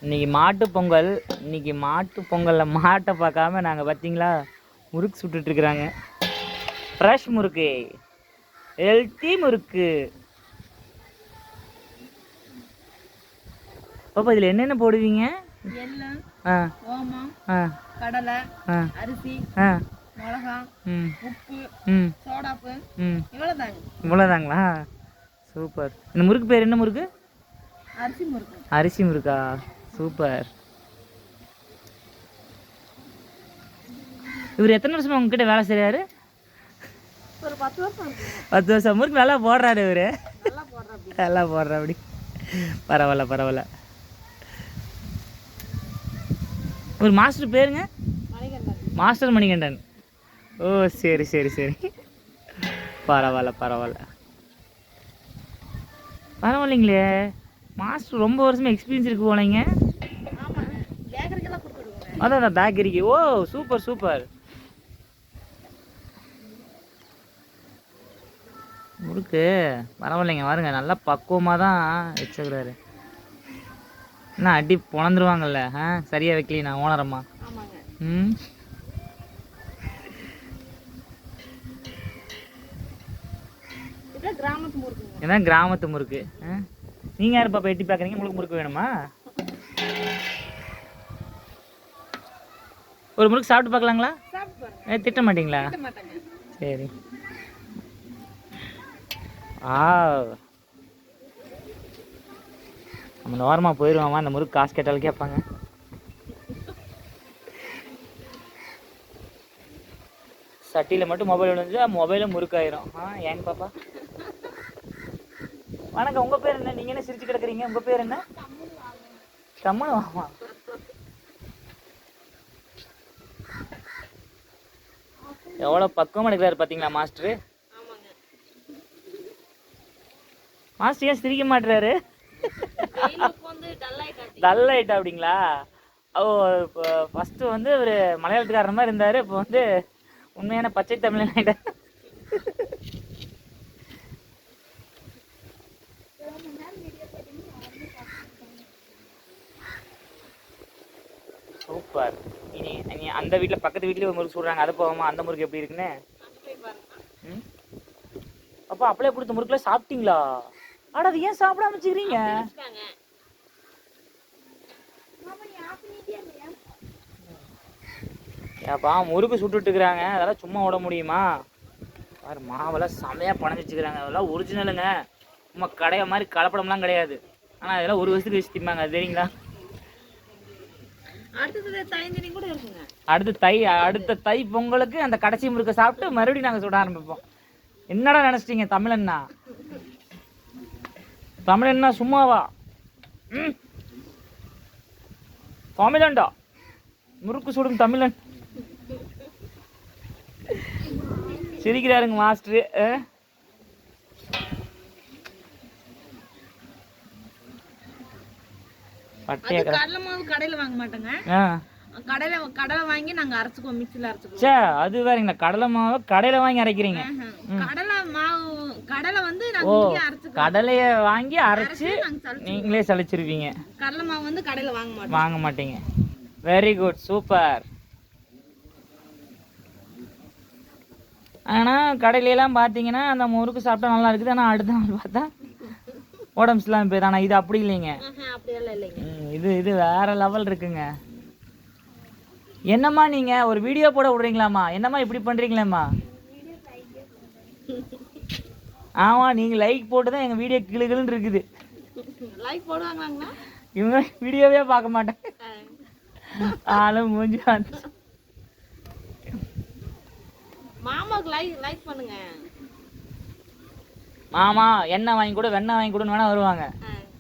இன்னைக்கு மாட்டு பொங்கல். இன்னைக்கு மாட்டு பொங்கலில் மாட்டை பார்க்காம நாங்கள் பார்த்தீங்களா முறுக்கு சுட்டுட்ருக்குறாங்க. ஃப்ரெஷ் முறுக்கு, ஹெல்த்தி முறுக்கு. பாப்பா இதில் என்னென்ன போடுவீங்க? கடலை, அரிசி, மிளகா, உப்பு, சோடாப்பு, இவ்வளோதாங்களா? சூப்பர். இந்த முறுக்கு பேர் என்ன முறுக்கு? அரிசி முறுக்கு. அரிசி முறுக்கா? சூப்பர். இவர் எத்தனை வருஷமா உங்ககிட்ட வேலை செய்கிறாரு? ஒரு 10 வருஷம். 10 வருஷம். முறுக்கு நல்லா போடுறாரு இவர். நல்லா போடுற அப்படி. பரவாயில்ல பரவாயில்ல. ஒரு மாஸ்டர் பேருங்க? மாஸ்டர் மணிகண்டன். ஓ சரி சரி சரி. பரவாயில்ல பரவாயில்ல பரவாயில்லைங்களே. மாஸ்டர் ரொம்ப வருஷமாக எக்ஸ்பீரியன்ஸ் இருக்கு போனீங்க. அதான் பேக்கரிக்கு. ஓ சூப்பர் சூப்பர். முறுக்கு பரவாயில்லைங்க. பாருங்க நல்லா பக்குவமாக தான் வச்சுக்கிறாரு. என்ன அடி பொழந்துருவாங்கல்ல? சரியாக வைக்கலி நான் ஓனரம்மா. ம் இதான் கிராமத்து முறுக்கு. நீங்கள் யார் பாப்பா எட்டி பார்க்குறீங்க? உங்களுக்கு முறுக்கு வேணுமா? ஒரு முறுக்கு சாப்பிட்டு பார்க்கலாங்களா? திட்ட மாட்டிங்களா? சரி. நம்ம ஓரமாக போயிடுவாமா. அந்த முறுக்கு காசு கேட்டாலும் கேட்பாங்க. சட்டியில் மட்டும் மொபைல் விழுந்து மொபைலும் முறுக்காயிரும். ஏங்க பாப்பா? வணக்கம். உங்கள் பேர் என்ன? நீங்கள் என்ன சிரிச்சு கிடக்குறீங்க? உங்கள் பேர் என்ன? கம்மனு வாமா. எவ்வளோ பக்குவமாக எடுக்கிறாரு பார்த்தீங்களா மாஸ்டரு? மாஸ்டர் ஏன் சிரிக்க மாட்டுறாரு? டல் ஆயிட்டா அப்படிங்களா? ஓ இப்போ ஃபஸ்ட்டு வந்து ஒரு மலையாளத்துக்காரர் மாதிரி இருந்தார். இப்போ வந்து உண்மையான பச்சை தமிழன் ஆகிட்டார். சூப்பர். இனி அந்த வீட்டில் பக்கத்து வீட்லேயே ஒரு முறுக்கு சொல்கிறாங்க. அதை போகாமல் அந்த முறுக்கு எப்படி இருக்குன்னு. அப்போ அப்படியே கொடுத்த முறுக்குல சாப்பிட்டீங்களா? ஆனா அது ஏன் சாப்பிடாம வச்சுக்கிறீங்க? ஏப்பா முறுக்கு சுட்டுட்டு இருக்கிறாங்க. அதெல்லாம் சும்மா விட முடியுமா? பாரு மாவெல்லாம் செமையாக பணஞ்சு வச்சுக்கிறாங்க. அதெல்லாம் ஒரிஜினலுங்க. சும்மா கடைய மாதிரி கலப்படம்லாம் கிடையாது. ஆனால் அதெல்லாம் ஒரு வருஷத்துக்கு வச்சு திம்பாங்க. அது தெரியுங்களா? அடுத்த தை பொங்கலுக்கு அந்த கடைசி முறுக்கை சாப்பிட்டு மறுபடியும் நாங்கள் சுட ஆரம்பிப்போம். என்னடா நினைச்சிட்டீங்க தமிழன்னா? தமிழன்னா சும்மாவா? தமிழன்டா, முறுக்கு சுடும் தமிழன். சிரிக்கிறாருங்க மாஸ்டர். கடலை மாவு கடையில வாங்க மாட்டோங்க. கடலை வாங்கி நாங்க அரைச்சுக்குவோம், மிக்ஸில அரைச்சுக்குவோம். சே அது வேறங்க. கடலை மாவு கடையில வாங்கி அரைக்கிறீங்க? கடலை வந்து நாங்க இங்க அரைச்சுக்குவோம். கடலைய வாங்கி அரைச்சு நீங்களே சலிச்சிருவீங்க. கடலை மாவு வந்து கடையில வாங்க மாட்டீங்க. Very good, super. ஆனால் கடையிலலாம் பார்த்தீங்கன்னா அந்த முறுக்கு சாப்பிட்டா நல்லா இருக்குது. ஆனால் அடுத்த நாள் பார்த்தா உடம்பு இல்லாமல் போயிடும். ஆனால் இது அப்படி இல்லைங்க. இது வேற லெவல் இருக்குங்க. என்னம்மா நீங்கள் ஒரு வீடியோ போட விடுறீங்களாம்மா? என்னம்மா இப்படி பண்ணுறீங்களேம்மா? ஆமாம், நீங்கள் லைக் போட்டு தான் எங்கள் வீடியோ கிளுகிளுன்னு இருக்குது. இவங்க வீடியோவே பார்க்க மாட்டேன். ஆளும் மூஞ்சி வந்து மாமாக்கு லைக் பண்ணுங்க. மாமா எண்ணெய் வாங்கி கொடு, வெண்ணெய் வாங்கி கொடுன்னு வேணா வருவாங்க.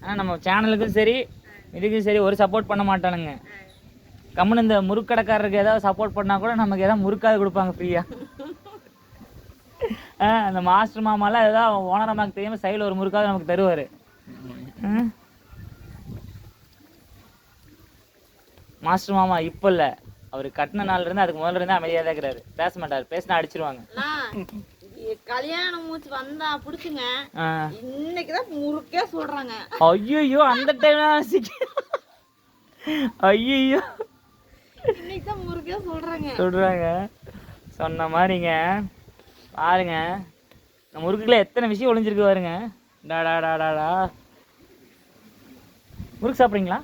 ஆனால் நம்ம சேனலுக்கும் சரி இதுக்கும் சரி ஒரு சப்போர்ட் பண்ண மாட்டானுங்க. கம்முன்னு இந்த முறுக்கடைக்காரருக்கு ஏதாவது சப்போர்ட் பண்ணால் கூட நமக்கு ஏதாவது முறுக்காது கொடுப்பாங்க ஃப்ரீயாக. அந்த மாஸ்டர் மாமாலாம் ஏதாவது ஓனர் நமக்கு தெரியாமல் சைடில் ஒரு முறுக்காவது நமக்கு தருவார். மாஸ்டர் மாமா இப்போ இல்லை, அவர் கட்டின நாள்ல இருந்து அதுக்கு முதல்ல இருந்து அமைதியாக தான் இருக்கிறாரு. பேச மாட்டார். பேசினா அடிச்சிருவாங்க. கல்யாணம் மூச்சு வந்தா புடிச்சுங்க. இன்னைக்குதான் முறுக்கே சொல்றாங்க. ஐயோ அந்த டைம் ஐயோ இன்னைக்கு தான் முருகே சொல்றாங்க சொன்ன மாதிரிங்க பாருங்க நம்ம முறுக்குல எத்தனை விஷயம் ஒளிஞ்சிருக்கு பாருங்க. டாடா முறுக்கு சாப்பிட்றீங்களா?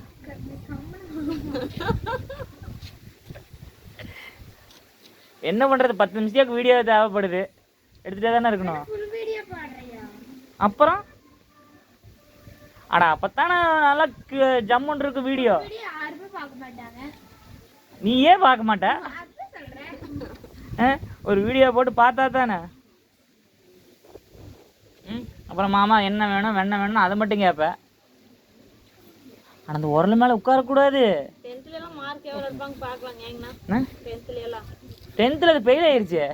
என்ன பண்றது, 10 நிமிஷத்துக்கு வீடியோ தேவைப்படுது, எடுத்துட்டே தானே இருக்கணும். அப்புறம் அடா அப்பத்தானே நல்லா ஜம்முன்னு இருக்கு வீடியோ. நீ ஏன் பார்க்க மாட்ட? ஒரு வீடியோ போட்டு பார்த்தா தானே. அப்புறம் மாமா என்ன வேணும் வெண்ணெய் வேணும் அதை மட்டும் கேட்ப. ஆனால் அந்த உரல் மேலே உட்காரக்கூடாது. 10th அது ஃபெயில் ஆயிடுச்சு.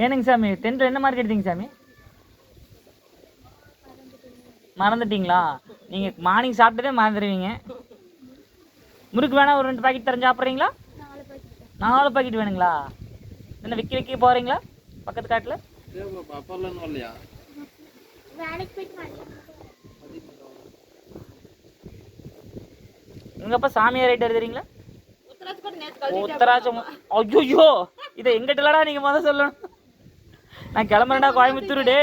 ஏனுங்க சாமி 10th என்ன மார்க் எடுத்தீங்க சாமி? மறந்துட்டீங்களா? நீங்கள் மார்னிங் சாப்பிட்டதே மறந்துடுவீங்க. முறுக்கு வேணா ஒரு 2 பாக்கெட் தரேன், சாப்பிட்றீங்களா? 4 பாக்கெட் வேணுங்களா? என்ன விற்க போகிறீங்களா பக்கத்து காட்டில்? உங்கப்பா சாமியார் ரைட்டர் தெரியுங்களா? உத்தராட்சம். ஐயோ இதை எங்கிட்டலடா நீங்கள் முதல் சொல்லணும். நான் கிளம்புறேன்டா கோயம்புத்தூர். டே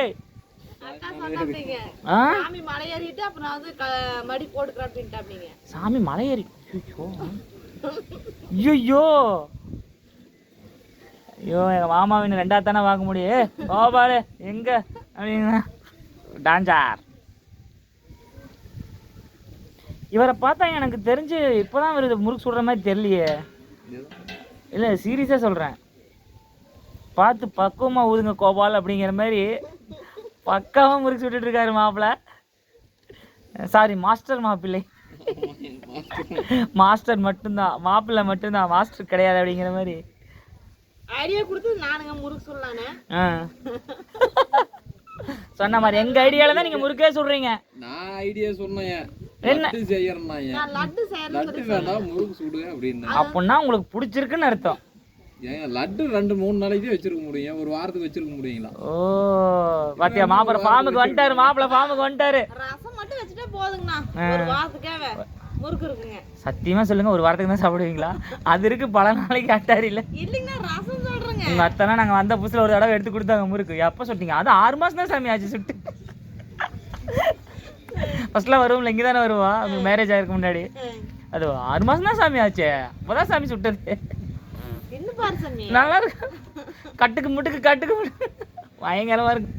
சாமி மலை ஏறி. ஐயோ ஐயோ எங்கள் மாமாவின் 2ஆவது தானே வாங்க முடியும். ஓபாலு எங்க அப்படிங்க டான்சார். இவரை பார்த்தா எனக்கு தெரிஞ்சு இப்போதான் வருது முறுக்கு சுடுற மாதிரி தெரியலையே. இல்லை சீரியஸாக சொல்கிறேன், பார்த்து பக்குவமாக ஊதுங்க கோபால் அப்படிங்கிற மாதிரி பக்காவாக முறுக்கு சுட்டுட்டு இருக்காரு மாப்பிள்ளை. சாரி மாஸ்டர் மாப்பிள்ளை. மாஸ்டர் மட்டும்தான், மாப்பிள்ளை மட்டும்தான், மாஸ்டர் கிடையாது அப்படிங்கிற மாதிரி ஐடியா கொடுத்து நானுங்க முறுக்கு சொல்லலானே. சொன்ன மாதிரி எங்க ஐடியால தான் நீங்க முறுக்கே சொல்றீங்க. நான் ஐடியா சொன்னேன் என்ன செய்யறேன்னா லட்டு லட்டு வேண்டாம் முறுக்கு சுடுங்க அப்படின்னு. அப்படின்னா உங்களுக்கு பிடிச்சிருக்குன்னு அர்த்தம். ஏங்க லட்டு 2-3 நாளைக்கு வச்சிருக்க முடியும், ஒரு வாரத்துக்கு வச்சிருக்க முடியுங்களா? ஓ பாத்தியா மாப்பிள்ள ஃபார்முக்கு வந்துட்டாரு. மாப்பிள்ள ஃபார்முக்கு வந்துட்டாரு. ரசம் மட்டும் வச்சுட்டே போதுங்கண்ணா, ஒரு வாரத்துக்கே முறுக்கு இருக்குங்க. சத்தியமா சொல்லுங்க, ஒரு வாரத்துக்கு தான் சாப்பிடுவீங்களா? அது இருக்கு பல நாளைக்கு அட்டாரி இல்ல. இல்லைங்கண்ணா ரசம் சொல்றேங்க. உங்க அத்தனை நாங்க வந்த புதுசுல ஒரு தடவை எடுத்து கொடுத்தாங்க முறுக்கு. எப்ப சுட்டீங்க? அது 6 மாசம் தான் சாமி ஆச்சு சுட்டு. ஃபர்ஸ்ட்லாம் வருவோம்ல, இங்கே தானே வருவா உங்க மேரேஜ் ஆயிருக்கு முன்னாடி. அது 6 மாசம் தான் சாமி ஆச்சு. அப்போதான் சாமி சுட்டது. என்ன பாரு சாமி நல்லா இருக்கு. கட்டுக்கு முட்டுக்கு பயங்கரமா இருக்கு.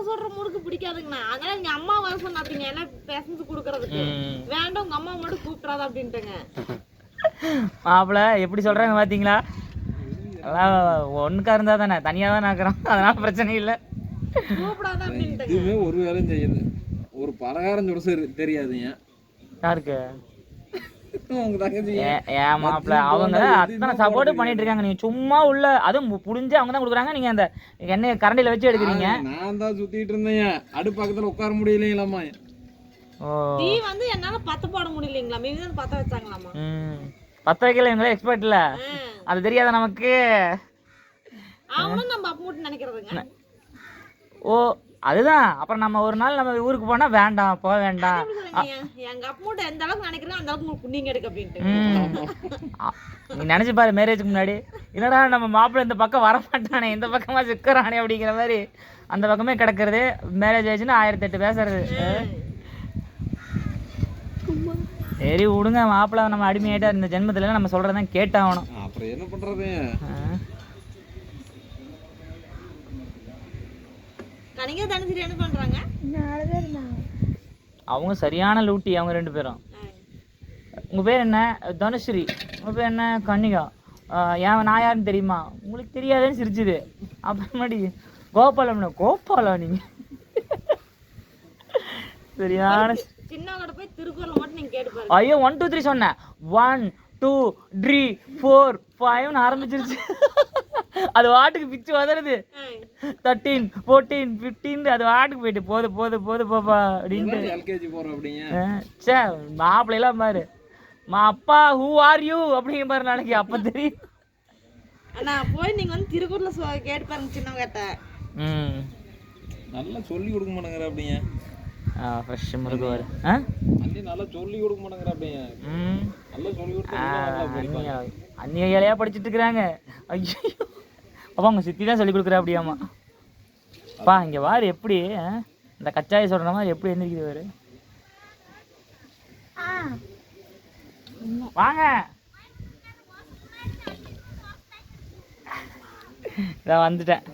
சொல்ற முறுக்கு பிடிக்காதுங்கண்ணா, அதனால எங்க அம்மா வர சொன்னாங்க எல்லாம் பேசஞ்சு குடுக்கறதுக்கு. வேண்டாம் உங்க அம்மா மட்டும் கூப்பிடாத அப்படின்ட்டுங்க. மாப்பிள்ள எப்படி சொல்றாங்க பாத்தீங்களா? ஒண்ணுக்கா இருந்தா தானே, தனியா தான் ஆக்குறோம், அதனால பிரச்சனை இல்லை. கூப்பிடாத அப்படின்ட்டுங்க. இதுவே ஒரு வேலையும் செய்யுது, ஒரு பலகாரம் சுட தெரியாதுங்க. யாருக்கு? ஏன் மாப்பிள்ள அவங்க அத்தனை சப்போர்ட் பண்ணிட்டு இருக்காங்க. நீங்க சும்மா உள்ள அதுவும் புடிஞ்சு அவங்க தான் கொடுக்குறாங்க. நீங்க அந்த எண்ணெயை கரண்டில வச்சு எடுக்கிறீங்க. நான் தான் சுத்திட்டு இருந்தேன், அடுப்பு பக்கத்துல உட்கார முடியலைங்களாமா. டீ வந்து என்னால பத்த போட முடியலங்களா, மீதி தான் பத்த வச்சாங்களாமா. பத்த வைக்கல, இவங்களே எக்ஸ்பர்ட் இல்ல, அது தெரியாத நமக்கு. அவனும் நம்ம அப்ப மட்டும் நினைக்கிறதுங்க. ஓ அதுதான். அப்புறம் நம்ம ஒரு நாள் நம்ம ஊருக்கு போனா வேண்டாம் போக வேண்டாம், எங்க அப்பா மட்டும் எந்த அளவுக்கு நினைக்கிறேன் அந்த அளவுக்கு நீங்க எடுக்க அப்படின்ட்டு. நீ நினைச்சு பாரு, மேரேஜுக்கு முன்னாடி என்னடா நம்ம மாப்பிள்ளை இந்த பக்கம் வர மாட்டானே, இந்த பக்கமா சிக்கறானே அப்படிங்கிற மாதிரி அந்த பக்கமே கிடக்குறது. மேரேஜ் ஆயிடுச்சுன்னா 1008 பேசுறது. சரி விடுங்க, மாப்பிள்ளை நம்ம அடிமையாயிட்டா இந்த ஜென்மத்துல நம்ம சொல்றதான் கேட்டாகணும். அப்புறம் என்ன பண்றது? அவங்க சரியான லூட்டி, அவங்க 2 பேரும். உங்க பேர் என்ன? தனுஸ்ரீ. உங்க பேர் என்ன? கன்னிகா. ஏன் நான் யாருன்னு தெரியுமா? உங்களுக்கு தெரியாதுன்னு சிரிச்சுது. அப்புறமாடி கோபாலம்னா கோபாலா நீங்க? சரியான ஐயோ 1 2 3 சொன்னேன். 1 2 3 4 5 ஆரம்பிச்சிருச்சு. அது வாட்டுக்கு பிச்சு வதருது. 13 14 15 அது வாட்டுக்கு போயிட்டு போது போப்பா அப்படின்ட்டு. சே மாப்பிள்ளைலாம் பாரு, அப்பா ஹூ ஆர் யூ அப்படிங்க பாரு நாளைக்கு, அப்ப தெரியும். போய் நீங்க வந்து திருக்குறள்ல கேட்டு பாருங்க சின்ன கேட்ட. நல்லா சொல்லி கொடுக்க மாட்டேங்கிற அப்படிங்க. ஃப்ரெஷ் முறுக்கு வரு ஆ அண்ணி நல்லா சொல்லி கொடுக்க மாட்டேங்கிற அப்படியே ம் நல்லா சொல்லி கொடுத்தா அந்நிய ஏழையாக படிச்சுட்டு இருக்கிறாங்க. ஐயோ அப்பா உங்கள் சித்தி தான் சொல்லி கொடுக்குறா அப்படியாம்மா. அப்பா இங்கே வாரு எப்படி இந்த கச்சாயை சொல்கிற மாதிரி எப்படி எழுந்திரிக்குது வாரு. வாங்க இதான் வந்துட்டேன்.